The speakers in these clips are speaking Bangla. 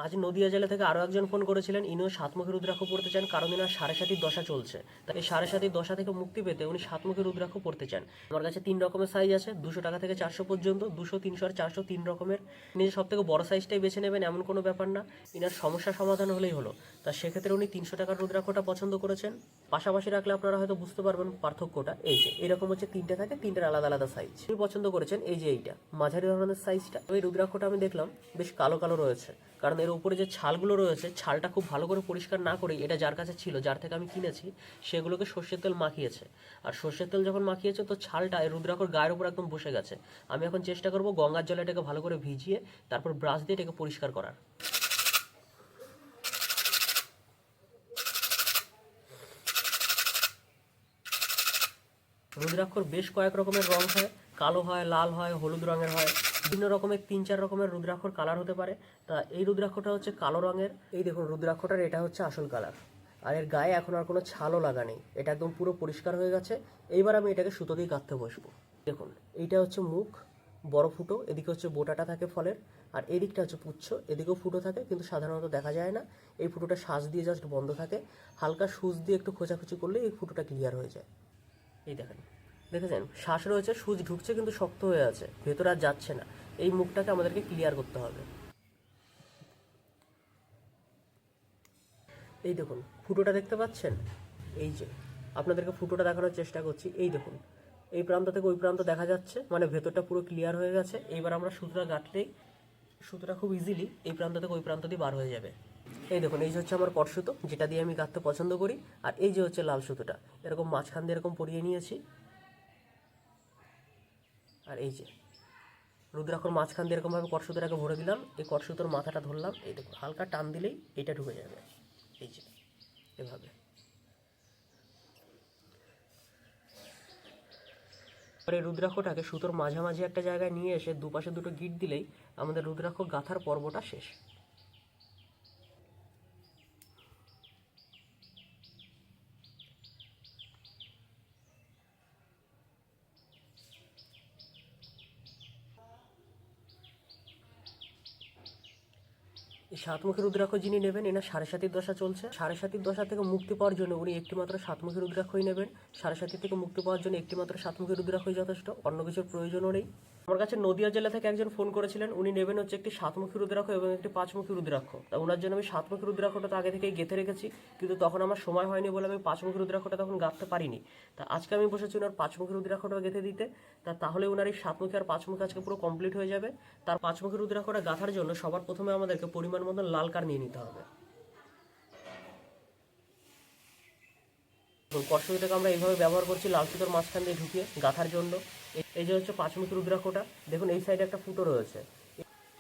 আজ নদিয়া জেলা থেকে আরও একজন ফোন করেছিলেন, ইনিও সাতমুখী রুদ্রাক্ষ পড়তে চান, কারণ এনার সাড়ে সাতির দশা চলছে। তাই এই সাড়ে সাতির দশা থেকে মুক্তি পেতে উনি সাতমুখী রুদ্রাক্ষ পড়তে চান। আমার কাছে 3 রকমের সাইজ আছে, 200 টাকা থেকে 400 পর্যন্ত, 200, 300 আর 400 3 রকমের। নিজে সব থেকে বড় সাইজটাই বেছে নেবেন এমন কোনো ব্যাপার না, এনার সমস্যা সমাধান হলেই হলো। তা সেক্ষেত্রে উনি 300 টাকার রুদ্রাক্ষটা পছন্দ করেছেন। পাশাপাশি রাখলে আপনারা হয়তো বুঝতে পারবেন পার্থক্যটা। এই যে এরকম হচ্ছে 3টে থাকে, 3টার আলাদা আলাদা সাইজ। উনি পছন্দ করেছেন এই যে এইটা মাঝারি ধরনের সাইজটা। এই রুদ্রাক্ষটা আমি দেখলাম বেশ কালো কালো রয়েছে, কারণ এর উপরে যে ছালগুলো রয়েছে, ছালটা খুব ভালো করে পরিষ্কার না করে এটা যার কাছে ছিল, যার থেকে আমি কিনেছি, সেগুলোকে সর্ষের তেল মাখিয়েছে। আর সর্ষের তেল যখন মাখিয়েছে তো ছালটা এই রুদ্রাক্ষর গায়ের উপর একদম বসে গেছে। আমি এখন চেষ্টা করব গঙ্গার জলে এটাকে ভালো করে ভিজিয়ে তারপর ব্রাশ দিয়ে এটাকে পরিষ্কার করার। রুদ্রাক্ষর বেশ কয়েক রকমের রং হয়, কালো হয়, লাল হয়, হলুদ রঙের হয়, বিভিন্ন রকমের 3-4 রকমের রুদ্রাক্ষর কালার হতে পারে। তা এই রুদ্রাক্ষটা হচ্ছে কালো রঙের। এই দেখুন রুদ্রাক্ষটার এটা হচ্ছে আসল কালার, আর এর গায়ে এখন আর কোনো ছালও লাগা নেই, এটা একদম পুরো পরিষ্কার হয়ে গেছে। এইবার আমি এটাকে সুতো দিয়ে গাঁথতে বসবো। দেখুন এইটা হচ্ছে মুখ, বড় ফুটো, এদিকে হচ্ছে বোটাটা থাকে ফলের, আর এদিকটা হচ্ছে পুচ্ছ, এদিকেও ফুটো থাকে কিন্তু সাধারণত দেখা যায় না। এই ফুটোটা শ্বাস দিয়ে জাস্ট বন্ধ থাকে, হালকা সুচ দিয়ে একটু খোঁচাখুচি করলে এই ফুটোটা ক্লিয়ার হয়ে যায়। এই দেখেন, দেখেছেন শ্বাস রয়েছে, সুচ ঢুকছে কিন্তু শক্ত হয়ে আছে, ভেতরে আর যাচ্ছে না। এই মুখটাকে আমাদেরকে ক্লিয়ার করতে হবে। এই দেখুন ফুটোটা দেখতে পাচ্ছেন, এই যে আপনাদেরকে ফুটোটা দেখানোর চেষ্টা করছি। এই দেখুন এই প্রান্ত থেকে ওই প্রান্ত দেখা যাচ্ছে, মানে ভেতরটা পুরো ক্লিয়ার হয়ে গেছে। এইবার আমরা সুতোটা গাঁথলেই সুতোটা খুব ইজিলি এই প্রান্ত থেকে ওই প্রান্ত দিয়ে বার হয়ে যাবে। এই দেখুন এই যে হচ্ছে আমার কট সুতো, যেটা দিয়ে আমি গাঁথতে পছন্দ করি। আর এই যে হচ্ছে লাল সুতোটা, এরকম মাঝখান দিয়ে এরকম পরিয়ে নিয়েছি। আর এই যে রুদ্রাক্ষর মাঝখান দিয়ে এরকমভাবে কট সুতোটাকে ভরে দিলাম, এই কট সুতোর মাথাটা ধরলাম, এই দেখুন হালকা টান দিলেই এটা ঢুকে যাবে। এই যে এভাবে। আর এই রুদ্রাক্ষটাকে সুতোর মাঝামাঝি একটা জায়গায় নিয়ে এসে দুপাশে দুটো গিঁট দিলেই আমাদের রুদ্রাক্ষ গাঁথার পর্বটা শেষ। এই সাতমুখী রুদ্রাক্ষ যিনি নেবেন, এনার সাড়ে সাতির দশা চলছে। সাড়ে সাতির দশা থেকে মুক্তি পাওয়ার জন্য উনি একটিমাত্র সাতমুখী রুদ্রাক্ষই নেবেন। সাড়ে সাতি থেকে মুক্তি পাওয়ার জন্য একটিমাত্র সাতমুখী রুদ্রাক্ষই যথেষ্ট, অন্য কিছুর প্রয়োজনও নেই। আমার কাছে নদিয়া জেলা থেকে একজন ফোন করেছিলেন, উনি নেবেন হচ্ছে একটি সাতমুখী রুদ্রাক্ষ এবং একটি পাঁচমুখী রুদ্রাক্ষ। তা ওনার জন্য আমি সাতমুখী রুদ্রাক্ষটা তো আগে থেকেই গেঁথে রেখেছি, কিন্তু তখন আমার সময় হয়নি বলে আমি পাঁচমুখী রুদ্রাক্ষটা তখন গাঁথতে পারিনি। তা আজকে আমি বসেছি ওনার পাঁচমুখী রুদ্রাক্ষটা গেঁথে দিতে। তাহলে ওনার এই সাতমুখী আর পাঁচমুখী আজকে পুরো কমপ্লিট হয়ে যাবে। তার পাঁচমুখী রুদ্রাক্ষটা গাঁথার জন্য সবার প্রথমে আমাদেরকে পরিমাণ মতো লাল কার নিয়ে নিতে হবে। কষ্টটাকে আমরা এইভাবে ব্যবহার করছি লাল সুতোর মাঝখান দিয়ে ঢুকিয়ে গাঁথার জন্য। এই যে হচ্ছে পাঁচমুখী রুদ্রাক্ষটা, দেখুন এই সাইডে একটা ফুটো রয়েছে।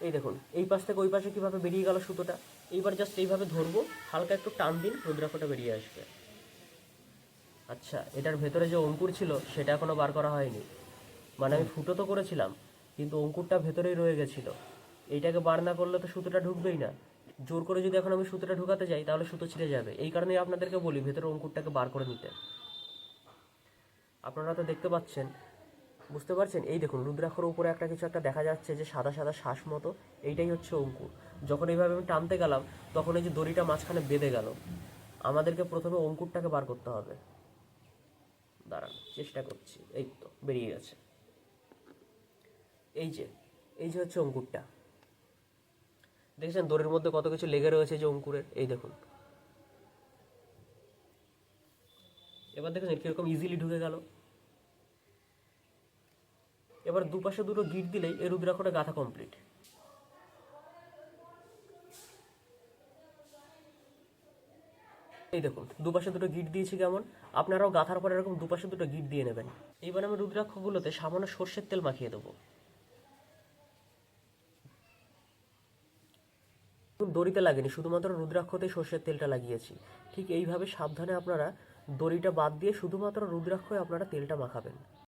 এই দেখুন এই পাশ থেকে ওই পাশে কীভাবে বেরিয়ে গেল সুতোটা। এইবার জাস্ট এইভাবে ধরবো, হালকা একটু টান দিন, রুদ্রাক্ষটা বেরিয়ে আসবে। আচ্ছা, এটার ভেতরে যে অঙ্কুর ছিল সেটা এখনও বার করা হয়নি, মানে আমি ফুটো তো করেছিলাম কিন্তু অঙ্কুরটা ভেতরেই রয়ে গেছিলো। এইটাকে বার না করলে তো সুতোটা ঢুকবেই না। জোর করে যদি এখন আমি সুতোটা ঢুকাতে যাই তাহলে সুতো ছিঁড়ে যাবে। এই কারণেই আপনাদেরকে বলি ভেতরে অঙ্কুরটাকে বার করে নিতে। আপনারা তো দেখতে পাচ্ছেন, বুঝতে পারছেন। এই দেখুন রুদ্রাক্ষর উপরে একটা কিছু একটা দেখা যাচ্ছে যে সাদা সাদা শ্বাস মতো, এইটাই হচ্ছে অঙ্কুর। যখন এইভাবে আমি টানতে গেলাম তখন এই যে দড়িটা মাঝখানে বেঁধে গেল। আমাদেরকে প্রথমে অঙ্কুরটাকে বার করতে হবে। দাঁড়ান চেষ্টা করছি, এই তো বেরিয়ে গেছে। এই যে এই যে হচ্ছে অঙ্কুরটা, দেখেছেন দড়ির মধ্যে কত কিছু লেগে রয়েছে যে অঙ্কুরের। এই দেখুন এবার দেখেছেন কিরকম ইজিলি ঢুকে গেল। এবার দুপাশে দুটো গিট দিলেই এই রুদ্রাক্ষটা গাঁথা কমপ্লিট। এই দেখুন দুপাশে দুটো গিট দিয়েছি কেমন। আপনারাও গাঁথার পরে এরকম দুপাশে দুটো গিট দিয়ে নেবেন। এইবার আমি রুদ্রাক্ষগুলোতে সামান্য সর্ষের তেল মাখিয়ে দেবো। দড়িতে লাগেনি, শুধুমাত্র রুদ্রাক্ষতেই সর্ষের তেলটা লাগিয়েছি। ঠিক এইভাবে সাবধানে আপনারা দড়িটা বাদ দিয়ে শুধুমাত্র রুদ্রাক্ষয় আপনারা তেলটা মাখাবেন।